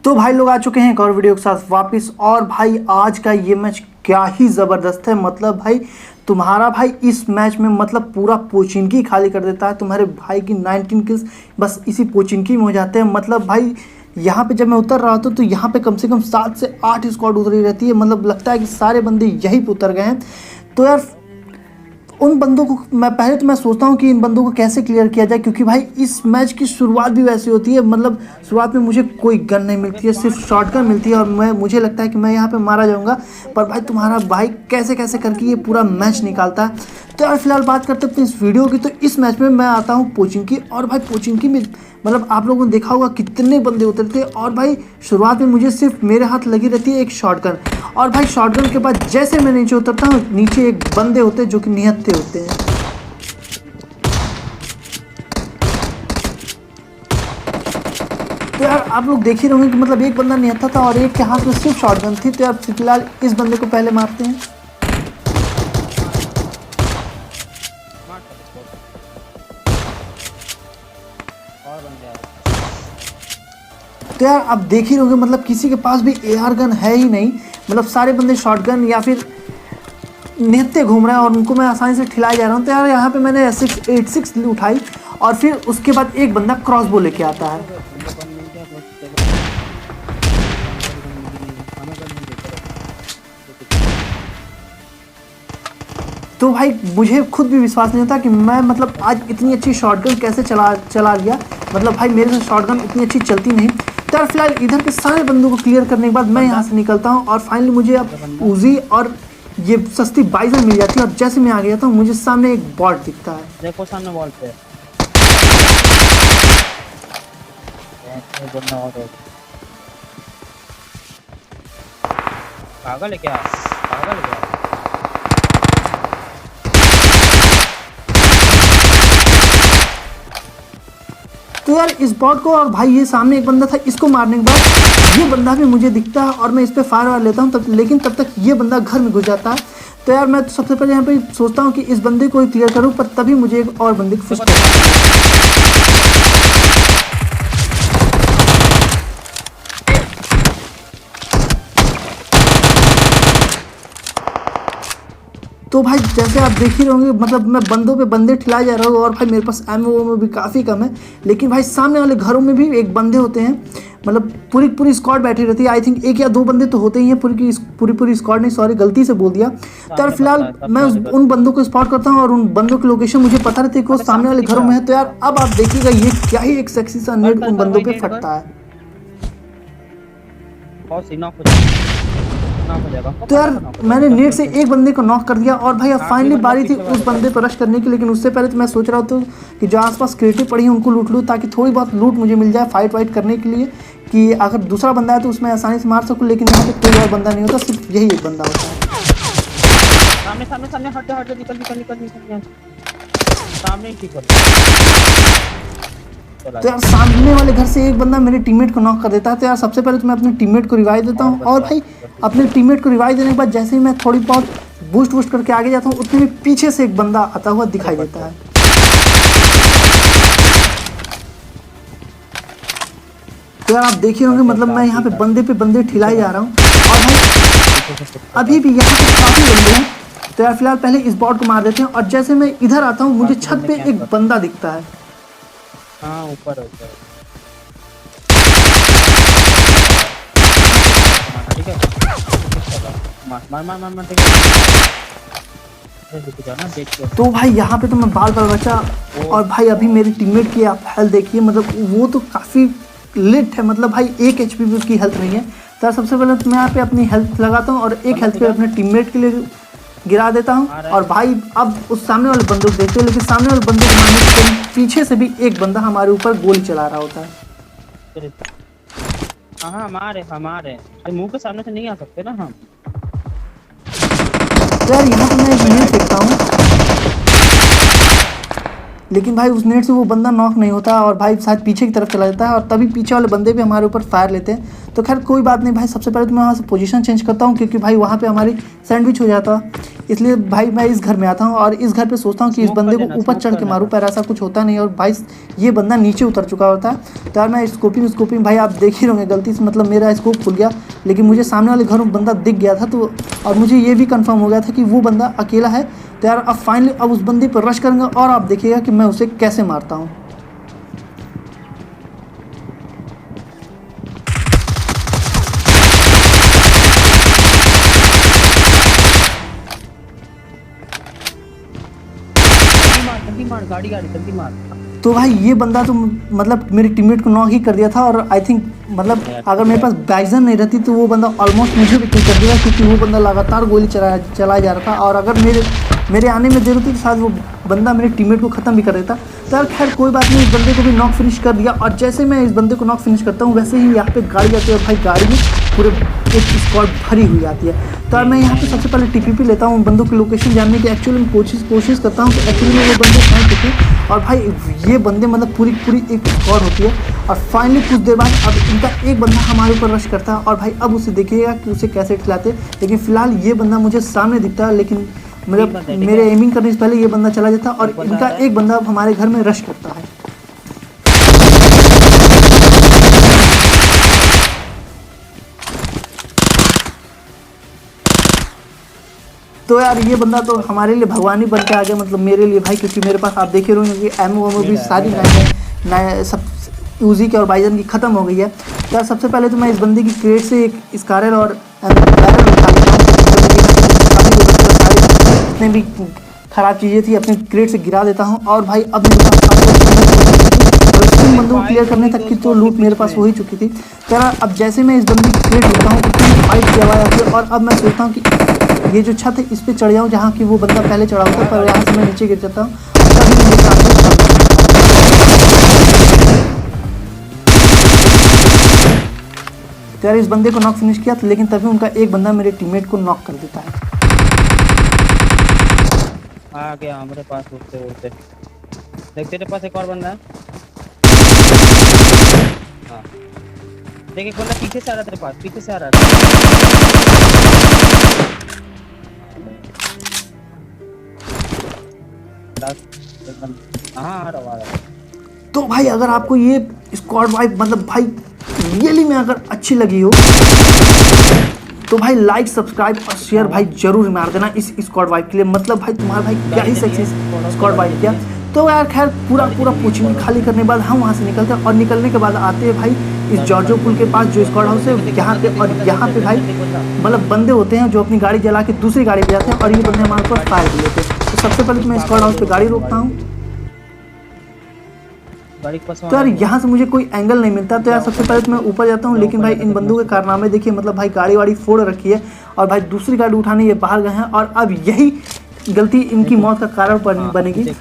तो भाई लोग आ चुके हैं एक और वीडियो के साथ वापस। और भाई आज का ये मैच क्या ही ज़बरदस्त है। मतलब भाई तुम्हारा भाई इस मैच में मतलब पूरा पोचिंकी खाली कर देता है। तुम्हारे भाई की 19 किल्स बस इसी पोचिंकी में हो जाते हैं। मतलब भाई यहाँ पे जब मैं उतर रहा था तो यहाँ पे कम से कम 7 से 8 स्क्वाड उतरी रहती है। मतलब लगता है कि सारे बंदे यहीं पे उतर गए हैं। तो यार उन बंदों को मैं सोचता हूँ कि इन बंदों को कैसे क्लियर किया जाए, क्योंकि भाई इस मैच की शुरुआत भी वैसी होती है। मतलब शुरुआत में मुझे कोई गन नहीं मिलती है, सिर्फ शॉटगन मिलती है और मुझे लगता है कि मैं यहाँ पे मारा जाऊँगा। पर भाई तुम्हारा भाई कैसे कैसे करके ये पूरा मैच निकालता है। तो यार फिलहाल बात करते हैं इस वीडियो की। तो इस मैच में मैं आता हूँ पोचिंकी, और भाई पोचिंकी में मतलब आप लोगों ने देखा होगा कितने बंदे उतरते हैं। और भाई शुरुआत में मुझे सिर्फ मेरे हाथ लगी रहती है एक शॉटगन, और भाई शॉटगन के बाद जैसे मैं नीचे उतरता हूँ नीचे एक बंदे होते हैं जो कि निहत्थे होते हैं। तो यार आप लोग देख ही रहोगे कि मतलब एक बंदा निहत्था था और एक के हाथ में सिर्फ शॉटगन थी। तो यार फिलहाल इस बंदे को पहले मारते हैं। तो यार आप देख ही रहोगे मतलब किसी के पास भी एआर गन है ही नहीं। मतलब सारे बंदे शॉटगन या फिर निहत्थे घूम रहे हैं और उनको मैं आसानी से खिलाया जा रहा हूँ। तो यार यहाँ पे मैंने S86 उठाई और फिर उसके बाद एक बंदा क्रॉसबो लेके आता है। तो भाई मुझे खुद भी विश्वास नहीं होता कि मैं मतलब आज इतनी अच्छी शॉटगन कैसे चला लिया। मतलब भाई मेरे से शॉटगन इतनी अच्छी चलती नहीं। तो यार फिलहाल इधर के सारे बंदों को क्लियर करने के बाद मैं यहाँ से निकलता हूँ और फाइनली मुझे अब उजी और ये सस्ती बाइजन मिल जाती है। और जैसे मैं आगे जाता हूँ मुझे सामने एक बॉट दिखता है। देखो सामने वॉल पे पागल है क्या? पागल है क्या? तो यार इस बॉट को, और भाई ये सामने एक बंदा था, इसको मारने के बाद ये बंदा भी मुझे दिखता है और मैं इस पर फायर वार लेता हूँ लेकिन तब तक ये बंदा घर में घुस जाता है। तो यार मैं सबसे पहले यहाँ पे सोचता हूँ कि इस बंदे को क्लियर करूँ, पर तभी मुझे एक और बंदे को फिस्ट तो भाई जैसे आप देख ही रहोगे मतलब मैं बंदों पे बंदे ठिलाए जा रहा हूँ और भाई मेरे पास एमओ में भी काफ़ी कम है। लेकिन भाई सामने वाले घरों में भी एक बंदे होते हैं। मतलब पूरी स्क्वाड बैठी रहती है। आई थिंक एक या दो बंदे तो होते ही हैं, पूरी स्क्वाड नहीं, सॉरी गलती से बोल दिया। तो यार फिलहाल मैं उन बंदों को स्पॉट करता हूँ और उन बंदों की लोकेशन मुझे पता रहती है कि वो सामने वाले घरों में है। तो यार अब आप देखिएगा ये क्या ही एक सेक्सी सा नेट उन बंदों पे फटता है। तो यार मैंने नेट से एक बंदे को नॉक कर दिया और भाई अब फाइनली बारी थी उस बंदे पर रश करने की। लेकिन उससे पहले तो मैं सोच रहा था कि जो आसपास क्रिएटिव पड़ी है उनको लूट लूँ, ताकि थोड़ी बहुत लूट मुझे मिल जाए फाइट वाइट करने के लिए, कि अगर दूसरा बंदा है तो उसमें आसानी से मार सकूँ। लेकिन यहाँ पे कोई और बंदा नहीं होता, सिर्फ यही एक बंदा होता है। सामने हट निकल सामने ठीक। तो यार सामने वाले घर से एक बंदा मेरे टीममेट को नॉक कर देता है। तो यार सबसे पहले तो मैं अपने टीममेट को रिवाइव देता हूँ, और भाई अपने टीममेट को रिवाइव देने के बाद जैसे ही मैं थोड़ी बहुत बूस्ट करके आगे जाता हूँ उतने में पीछे से एक बंदा आता हुआ दिखाई देता है। तो यार आप देखिए होंगे मतलब मैं यहाँ पे बंदे ठिलाए जा रहा हूँ और भाई अभी भी यहाँ पे काफ़ी बंदे हैं। तो यार फिलहाल पहले इस बॉट को मार देते हैं और जैसे मैं इधर आता हूँ मुझे छत पे एक बंदा दिखता है। हाँ ऊपर ठीक है, मार ठीक है। तो भाई यहाँ पे तो मैं बाल बचा। और भाई अभी मेरे टीममेट की आप हेल्थ देखिए, मतलब वो तो काफ़ी लिट है। मतलब भाई 1 HP भी उसकी हेल्थ नहीं है। तो सबसे पहले तो मैं यहाँ पे अपनी हेल्थ लगाता हूँ और एक हेल्थ पे अपने टीममेट के लिए गिरा देता हूँ। और भाई अब उस सामने वाले बंदे को देखते हैं, लेकिन सामने वाले बंदे को मारने के पीछे से भी एक बंदा हमारे ऊपर गोली चला रहा होता है। हाँ हमारे मुंह के सामने से नहीं आ सकते ना हम। यार यहाँ पे मैं एक नेट फेंकता हूँ, लेकिन भाई उस नेट से वो बंदा नॉक नहीं होता और भाई शायद पीछे की तरफ चला जाता है और तभी पीछे वाले बंदे भी हमारे ऊपर फायर लेते हैं। तो खैर कोई बात नहीं भाई, सबसे पहले तो मैं वहाँ से पोजीशन चेंज करता हूँ क्योंकि भाई वहाँ पे हमारी सैंडविच हो जाता। इसलिए भाई मैं इस घर में आता हूँ और इस घर पे सोचता हूँ कि इस बंदे को ऊपर चढ़ के मारूँ, पर ऐसा कुछ होता नहीं और भाई ये बंदा नीचे उतर चुका होता है। तो यार मैं स्कोपिंग भाई आप देख ही रहोगे, गलती से मतलब मेरा स्कोप खुल गया, लेकिन मुझे सामने वाले घर में बंदा दिख गया था। तो और मुझे ये भी कंफर्म हो गया था कि वो बंदा अकेला है। तो यार अब फाइनली अब उस बंदे पर रश करूँगा और आप देखिएगा कि मैं उसे कैसे मारता हूँ। जल्दी मार, गाड़ी जल्दी मार। तो भाई ये बंदा तो मतलब मेरे टीममेट को नॉक ही कर दिया था और आई थिंक मतलब अगर मेरे पास बैगन नहीं रहती तो वो बंदा ऑलमोस्ट मुझे भी किल कर दिया, क्योंकि वो बंदा लगातार गोली चलाया जा रहा था और अगर मेरे आने में देर होती तो शायद वो बंदा मेरे टीममेट को ख़त्म भी कर देता। तो यार खैर कोई बात नहीं, इस बंदे को भी नॉक फिनिश कर दिया और जैसे मैं इस बंदे को नॉक फिनिश करता हूँ वैसे ही यहाँ पे गाड़ी आती है और भाई गाड़ी में पूरे एक स्क्वाड भरी हुई आती है। तो यार मैं यहाँ पे सबसे पहले टीपीपी लेता हूँ, बंदों की लोकेशन जानने की एक्चुअली में कोशिश करता हूँ कि एक्चुअली में वो बंदे कहाँ पे थे। और भाई ये बंदे मतलब पूरी एक स्क्वाड होती है और फाइनली कुछ देर बाद अब इनका एक बंदा हमारे ऊपर रश करता है और भाई अब उसे देखिएगा कि उसे कैसे खिलाते। लेकिन फिलहाल ये बंदा मुझे सामने दिखता है, लेकिन मतलब मेरे एमिंग करने से पहले ये बंदा चला जाता है और इनका एक बंदा अब हमारे घर में रश करता है। तो यार ये बंदा तो हमारे लिए भगवान ही बन के आ गया, मतलब मेरे लिए भाई, क्योंकि मेरे पास आप देखे रहे कि एमओ भी सारी नए सब यूजी के और बाइजन की ख़त्म हो गई है। तो यार सबसे पहले तो मैं इस बंदे की क्रेट से एक स्कारल और बैरल उठा लेता हूँ, जितने भी ख़राब चीज़ें थी अपने क्रेट से गिरा देता हूँ। और भाई अब मेरे पास तीन बंदों को क्लियर करने तक की तो लूट मेरे पास हो ही चुकी थी। तो यार अब जैसे मैं इस बंदे की क्रेट उठता हूँ तो फाइट की आवाज़ आती है और अब मैं सोचता हूँ कि ये जो छत है इस पे चढ़ जाऊँ जहाँ की वो बंदा पहले चढ़ा होता है, पर यहाँ से मैं नीचे गिर जाता हूँ। तभी मेरे सामने तो यार इस बंदे को नॉक फिनिश किया, लेकिन तभी उनका एक बंदा मेरे टीममेट को नॉक कर देता है। आ गया हमारे पास उड़ते उड़ते। देख तेरे पास एक और बंदा है। हाँ देख एक बंदा पीछे से आ रहा है, तेरे पास पीछे से आ रहा है। हाँ आ रहा है। तो भाई अगर आपको ये स्क्वाड वाइफ मतलब भाई रियली में अगर अच्छी लगी हो तो भाई लाइक सब्सक्राइब और शेयर भाई जरूर मार देना इस स्क्वाड वाइफ के लिए। मतलब भाई तुम्हारा भाई क्या ही सेक्सी स्क्वाड वाइफ किया। तो यार खैर पूरा पोचिंग खाली करने के बाद हम वहाँ से निकलते हैं और निकलने के बाद आते हैं भाई इस जॉर्जो पुल के पास जो स्क्वाड हाउस है यहाँ पे। और यहाँ पे भाई मतलब बंदे होते हैं जो अपनी गाड़ी जला के दूसरी गाड़ी पे जाते हैं और ये बंदे हमारे ऊपर फायर भी लेते हैं। तो सबसे पहले तो मैं स्क्वाड हाउस पे गाड़ी रोकता हूँ। तो यार यहाँ से मुझे कोई एंगल नहीं मिलता, तो यार सबसे पहले तो मैं ऊपर जाता हूँ। लेकिन भाई इन बंदों के कारनामे देखिए, मतलब भाई गाड़ी वाड़ी फोड़ रखी है और भाई दूसरी गाड़ी उठाने ये बाहर गए हैं और अब यही गलती इनकी मौत का कारण बनेगी। तो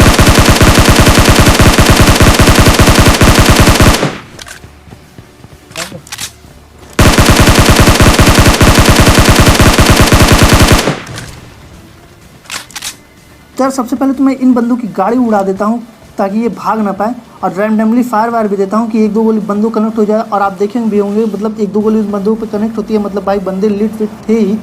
यार सबसे पहले तो मैं इन बंदों की गाड़ी उड़ा देता हूँ ताकि ये भाग ना पाए और रैंडमली फायर वायर भी देता हूँ कि एक दो गोली बंदों कनेक्ट हो जाए। और आप देखेंगे भी होंगे मतलब एक दो गोली उस बंदों पे कनेक्ट होती है, मतलब भाई बंदे लिट फिट थे ही।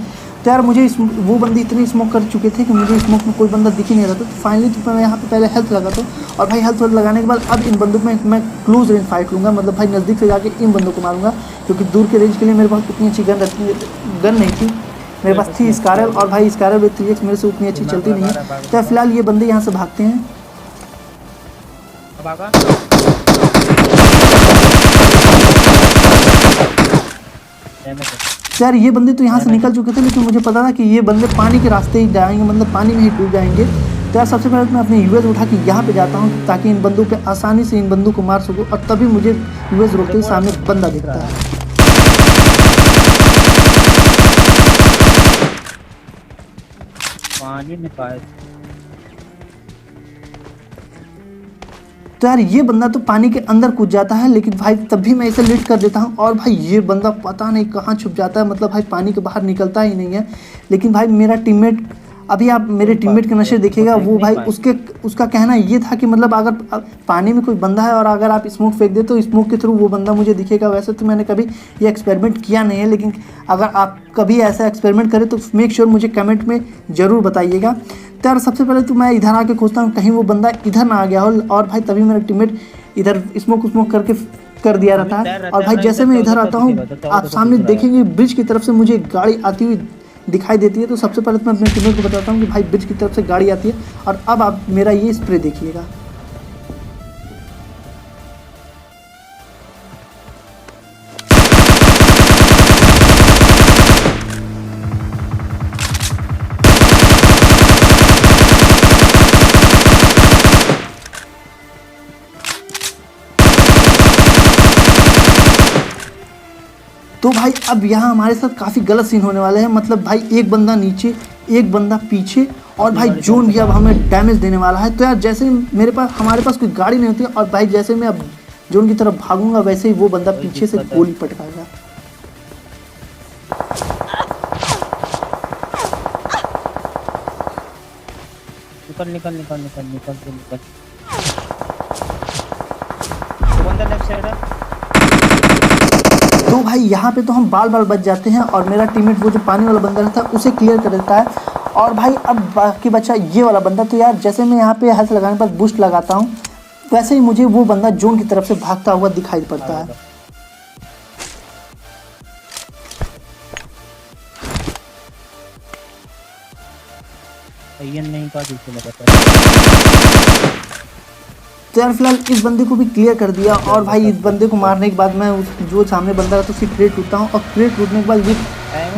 तो यार मुझे वो बंदे इतने स्मोक कर चुके थे कि मुझे स्मोक में कोई बंदा दिख ही नहीं रहा था। तो फाइनली तो मैं यहाँ पे पहले हेल्थ लगाता हूँ और भाई हेल्थ लगाने के बाद अब इन बंदों में मैं क्लोज रेंज फाइट लूँगा, मतलब भाई नज़दीक से जाके इन बंदों को मारूंगा, क्योंकि दूर के रेंज के लिए मेरे पास उतनी अच्छी गन नहीं थी। मेरे पास थी स्कारल और भाई स्कारल विद 3x मेरे से उतनी अच्छी चलती नहीं है। तो फिलहाल ये बंदे यहाँ से भागते हैं। यार ये बंदे तो यहाँ से निकल चुके थे, लेकिन मुझे पता था कि ये बंदे पानी के रास्ते ही जाएंगे, मतलब पानी में ही डूब जाएंगे। तो यार सबसे पहले मैं अपने यूएस उठा के यहाँ पे जाता हूँ ताकि इन बंदों पे आसानी से इन बंदों को मार सकूँ। और तभी मुझे यूएस रोकते ही सामने बंदा दिखता है। पानी में तो यार ये बंदा तो पानी के अंदर कूद जाता है, लेकिन भाई तब भी मैं इसे लिट कर देता हूँ और भाई ये बंदा पता नहीं कहाँ छुप जाता है, मतलब भाई पानी के बाहर निकलता ही नहीं है। लेकिन भाई मेरा टीममेट अभी आप मेरे टीममेट के नशे देखिएगा, वो भाई उसका कहना ये था कि मतलब अगर पानी में कोई बंदा है और अगर आप स्मोक फेंक दे तो स्मोक के थ्रू वो बंदा मुझे दिखेगा। वैसे तो मैंने कभी ये एक्सपेरिमेंट किया नहीं है, लेकिन अगर आप कभी ऐसा एक्सपेरिमेंट करें तो मेक श्योर मुझे कमेंट में ज़रूर बताइएगा। तो यार सबसे पहले तो मैं इधर आके खोजता हूँ कहीं वो बंदा इधर ना आ गया हो, और भाई तभी मेरा टीममेट इधर स्मोक करके कर दिया रहता है। और भाई जैसे मैं इधर आता हूँ, आप सामने देखेंगे ब्रिज की तरफ से मुझे एक गाड़ी आती हुई दिखाई देती है। तो सबसे पहले तो मैं अपने टीममेट को बताता हूँ कि भाई ब्रिज की तरफ से गाड़ी आती है। और अब आप मेरा ये स्प्रे देखिएगा। तो भाई अब यहाँ हमारे साथ काफ़ी गलत सीन होने वाले हैं। मतलब भाई एक बंदा नीचे, एक बंदा पीछे, और भाई जोन भी अब हमें डैमेज देने वाला है। तो यार जैसे हमारे पास कोई गाड़ी नहीं होती है, और भाई जैसे मैं अब जोन की तरफ भागूंगा वैसे ही वो बंदा पीछे से गोली पटकाएगा। निकल। तो बंदा लेफ्ट साइड है। तो भाई यहाँ पे तो हम बाल बच जाते हैं, और मेरा टीममेट वो जो पानी वाला बंदा रहता है उसे क्लियर कर देता है। और भाई अब बाकी बचा ये वाला बंदा। तो यार जैसे मैं यहाँ पे हेल्थ लगाने पर बूस्ट लगाता हूँ, वैसे ही मुझे वो बंदा जोन की तरफ से भागता हुआ दिखाई पड़ता है। तो यार फिलहाल इस बंदे को भी क्लियर कर दिया। और भाई इस बंदे को मारने के बाद मैं जो सामने बंदा रहता है उसकी क्रेट टूटता हूँ, और क्रेट टूटने के बाद ये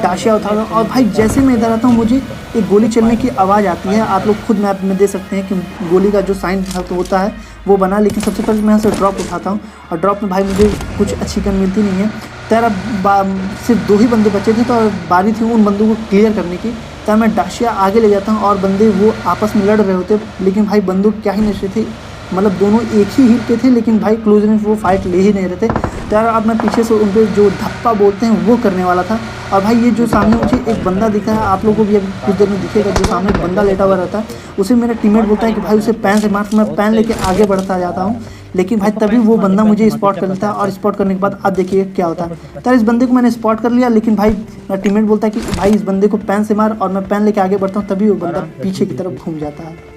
डाशिया उठाता हूँ। और भाई जैसे मैं इधर आता हूँ मुझे एक गोली चलने की आवाज़ आती है। आप लोग खुद मैप में दे सकते हैं कि गोली का जो साइन होता है वो बना। लेकिन सबसे पहले मैं यहाँ से ड्रॉप उठाता हूँ, और ड्रॉप में भाई मुझे कुछ अच्छी गन मिलती नहीं है। तो यार अब सिर्फ 2 ही बंदे बचे थे, तो बारी थी उन बंदों को क्लियर करने की। तो मैं डाशिया आगे ले जाता हूँ, और बंदे वो आपस में लड़ रहे होते, लेकिन भाई बंदूक क्या ही नशे थे। मतलब दोनों एक ही हिट पे थे, लेकिन भाई क्लोज रेंज वो फाइट ले ही नहीं रहे थे। तो यार अब मैं पीछे से उन पर जो धप्पा बोलते हैं वो करने वाला था। और भाई ये जो सामने मुझे एक बंदा दिखा है, आप लोगों को भी अभी कुछ देर में दिखेगा, जो सामने एक बंदा लेटा हुआ रहता है, उसे मेरा टीममेट बोलता है कि भाई उसे पैन से मार। मैं पैन लेके आगे बढ़ता जाता हूँ, लेकिन भाई तभी वो बंदा मुझे स्पॉट कर लेता है। और स्पॉट करने के बाद अब देखिए क्या होता है। तो इस बंदे को मैंने स्पॉट कर लिया, लेकिन भाई मेरा टीममेट बोलता है कि भाई इस बंदे को पैन से मार, और मैं पैन लेके आगे बढ़ता हूँ, तभी वो बंदा पीछे की तरफ घूम जाता है।